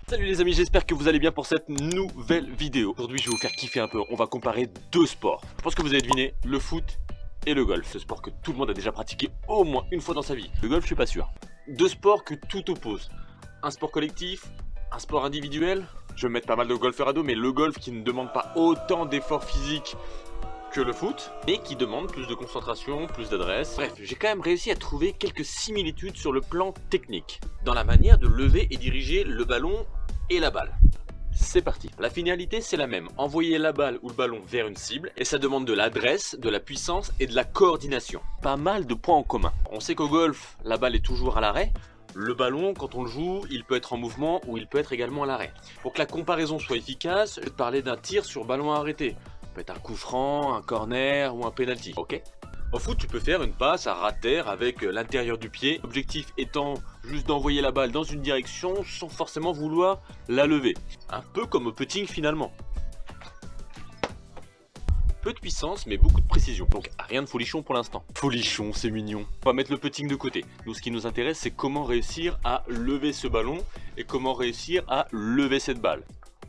Salut les amis, j'espère que vous allez bien pour cette nouvelle vidéo. Aujourd'hui je vais vous faire kiffer un peu, on va comparer deux sports. Je pense que vous avez deviné, le foot et le golf. Ce sport que tout le monde a déjà pratiqué au moins une fois dans sa vie. Le golf je suis pas sûr. Deux sports que tout oppose. Un sport collectif, un sport individuel. Je vais mettre pas mal de golfeurs à dos, mais le golf qui ne demande pas autant d'efforts physiques que le foot, et qui demande plus de concentration, plus d'adresse. Bref, j'ai quand même réussi à trouver quelques similitudes sur le plan technique, dans la manière de lever et diriger le ballon et la balle. C'est parti. La finalité c'est la même, envoyer la balle ou le ballon vers une cible, et ça demande de l'adresse, de la puissance et de la coordination. Pas mal de points en commun. On sait qu'au golf, la balle est toujours à l'arrêt. Le ballon, quand on le joue, il peut être en mouvement ou il peut être également à l'arrêt. Pour que la comparaison soit efficace, je vais te parler d'un tir sur ballon arrêté. Ça peut être un coup franc, un corner ou un penalty, ok? Au foot, tu peux faire une passe à ras de terre avec l'intérieur du pied, l'objectif étant juste d'envoyer la balle dans une direction sans forcément vouloir la lever. Un peu comme au putting finalement. Peu de puissance mais beaucoup de précision, donc rien de folichon pour l'instant. Folichon, c'est mignon. On va mettre le putting de côté. Nous, ce qui nous intéresse, c'est comment réussir à lever ce ballon et comment réussir à lever cette balle,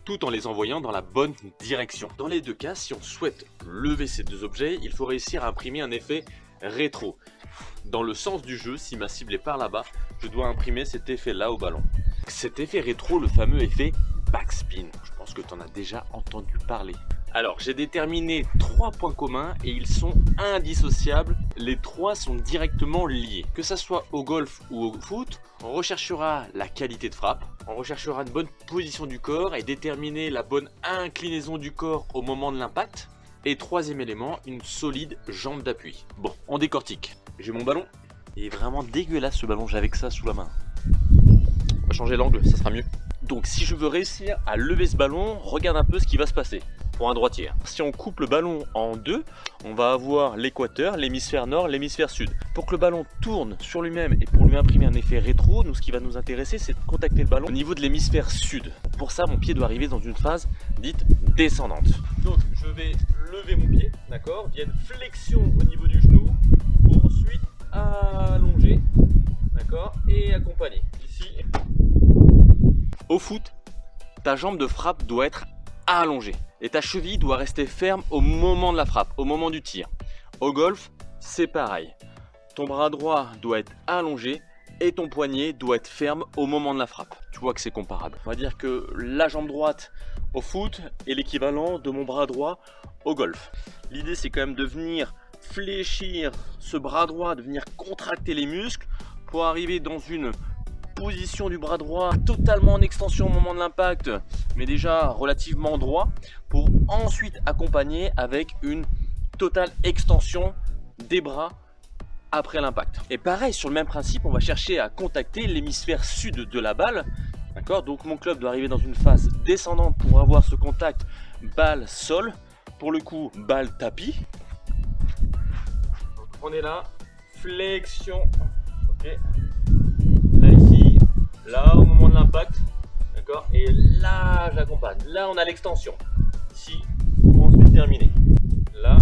tout en les envoyant dans la bonne direction. Dans les deux cas, si on souhaite lever ces deux objets, il faut réussir à imprimer un effet rétro. Dans le sens du jeu, si ma cible est par là-bas, je dois imprimer cet effet-là au ballon. Cet effet rétro, le fameux effet backspin. Je pense que tu en as déjà entendu parler. Alors, j'ai déterminé 3 points communs et ils sont indissociables. Les 3 sont directement liés. Que ça soit au golf ou au foot, on recherchera la qualité de frappe, on recherchera une bonne position du corps et déterminer la bonne inclinaison du corps au moment de l'impact. Et troisième élément, une solide jambe d'appui. Bon, on décortique. J'ai mon ballon. Il est vraiment dégueulasse ce ballon, j'avais que ça sous la main. On va changer l'angle, ça sera mieux. Donc si je veux réussir à lever ce ballon, regarde un peu ce qui va se passer. Pour un droitier. Si on coupe le ballon en deux, on va avoir l'équateur, l'hémisphère nord, l'hémisphère sud. Pour que le ballon tourne sur lui-même et pour lui imprimer un effet rétro, nous ce qui va nous intéresser, c'est de contacter le ballon au niveau de l'hémisphère sud. Pour ça, mon pied doit arriver dans une phase dite descendante. Donc je vais lever mon pied, d'accord, via une flexion au niveau du genou, pour ensuite allonger, d'accord, et accompagner. Ici, au foot, ta jambe de frappe doit être allongée. Et ta cheville doit rester ferme au moment de la frappe, au moment du tir. Au golf, c'est pareil. Ton bras droit doit être allongé et ton poignet doit être ferme au moment de la frappe. Tu vois que c'est comparable. On va dire que la jambe droite au foot est l'équivalent de mon bras droit au golf. L'idée, c'est quand même de venir fléchir ce bras droit, de venir contracter les muscles pour arriver dans une position du bras droit totalement en extension au moment de l'impact, mais déjà relativement droit, pour ensuite accompagner avec une totale extension des bras après l'impact. Et pareil, sur le même principe, on va chercher à contacter l'hémisphère sud de la balle, d'accord. Donc mon club doit arriver dans une phase descendante pour avoir ce contact balle-sol, pour le coup balle-tapis. On est là, flexion, ok. Là, au moment de l'impact, d'accord, et là, j'accompagne. Là, on a l'extension. Ici, pour ensuite terminer. Là.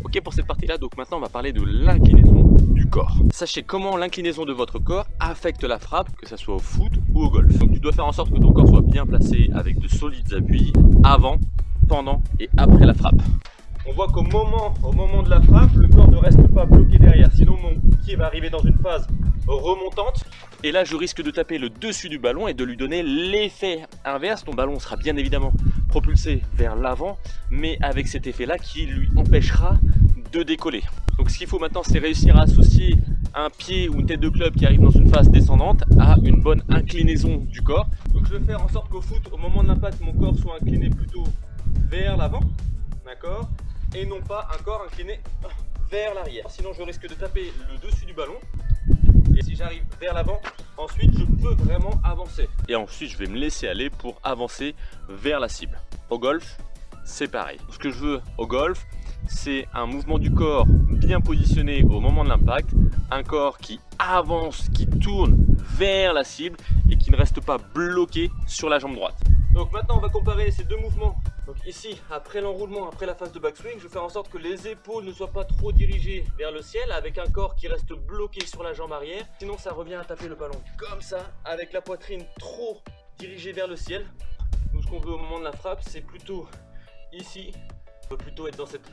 Ok, pour cette partie-là, donc maintenant, on va parler de l'inclinaison du corps. Sachez comment l'inclinaison de votre corps affecte la frappe, que ce soit au foot ou au golf. Donc, tu dois faire en sorte que ton corps soit bien placé avec de solides appuis avant, pendant et après la frappe. On voit qu'au moment de la frappe, le corps ne reste pas bloqué derrière, sinon mon pied va arriver dans une phase remontante. Et là, je risque de taper le dessus du ballon et de lui donner l'effet inverse. Ton ballon sera bien évidemment propulsé vers l'avant, mais avec cet effet-là qui lui empêchera de décoller. Donc ce qu'il faut maintenant, c'est réussir à associer un pied ou une tête de club qui arrive dans une phase descendante à une bonne inclinaison du corps. Donc je vais faire en sorte qu'au foot, au moment de l'impact, mon corps soit incliné plutôt vers l'avant, d'accord, et non pas un corps incliné vers l'arrière. Sinon je risque de taper le dessus du ballon, et si j'arrive vers l'avant, ensuite je peux vraiment avancer. Et ensuite je vais me laisser aller pour avancer vers la cible. Au golf, c'est pareil. Ce que je veux au golf, c'est un mouvement du corps bien positionné au moment de l'impact, un corps qui avance, qui tourne vers la cible et qui ne reste pas bloqué sur la jambe droite. Donc maintenant on va comparer ces deux mouvements. Donc ici, après l'enroulement, après la phase de backswing, je vais faire en sorte que les épaules ne soient pas trop dirigées vers le ciel, avec un corps qui reste bloqué sur la jambe arrière. Sinon ça revient à taper le ballon comme ça, avec la poitrine trop dirigée vers le ciel. Nous, ce qu'on veut au moment de la frappe, c'est plutôt ici. On peut plutôt être dans cette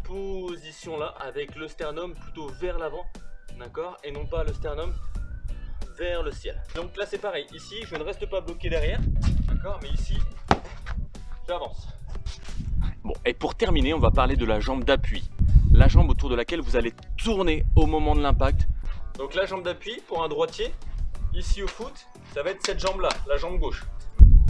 position là, avec le sternum plutôt vers l'avant, d'accord, et non pas le sternum vers le ciel. Donc là c'est pareil, ici je ne reste pas bloqué derrière, d'accord, mais ici j'avance. Bon, et pour terminer, on va parler de la jambe d'appui, la jambe autour de laquelle vous allez tourner au moment de l'impact. Donc la jambe d'appui pour un droitier, ici au foot, ça va être cette jambe là, la jambe gauche.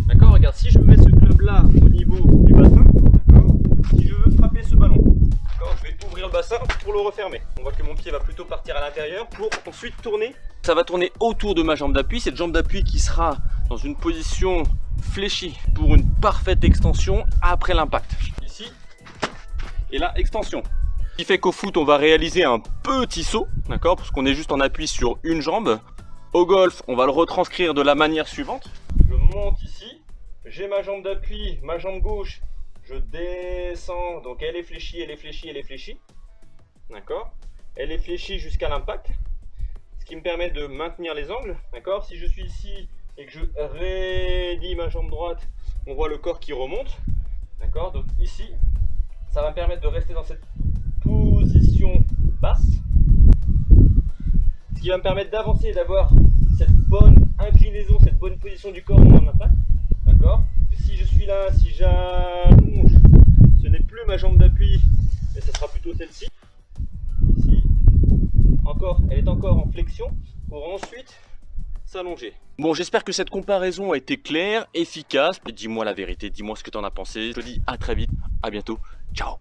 D'accord, regarde, si je mets ce club là au niveau du bassin, d'accord, si je veux frapper ce ballon, d'accord, je vais ouvrir le bassin pour le refermer. On voit que mon pied va plutôt partir à l'intérieur pour ensuite tourner. Ça va tourner autour de ma jambe d'appui, cette jambe d'appui qui sera dans une position fléchie pour une parfaite extension après l'impact. Ici, et là, extension. Ce qui fait qu'au foot, on va réaliser un petit saut, d'accord, parce qu'on est juste en appui sur une jambe. Au golf, on va le retranscrire de la manière suivante. Je monte ici, j'ai ma jambe d'appui, ma jambe gauche, je descends, donc elle est fléchie, elle est fléchie, elle est fléchie, d'accord, elle est fléchie jusqu'à l'impact, ce qui me permet de maintenir les angles, d'accord. Si je suis ici et que je raidis ma jambe droite, on voit le corps qui remonte, d'accord. Donc ici, ça va me permettre de rester dans cette position basse, ce qui va me permettre d'avancer et d'avoir cette bonne inclinaison, cette bonne position du corps au moment de l'impact, d'accord. Si je suis là, si j'allonge, ce n'est plus ma jambe d'appui, mais ce sera plutôt celle-ci. Ici, encore, elle est encore en flexion pour ensuite s'allonger. Bon, j'espère que cette comparaison a été claire, efficace. Dis-moi la vérité, dis-moi ce que tu en as pensé. Je te dis à très vite, à bientôt, ciao.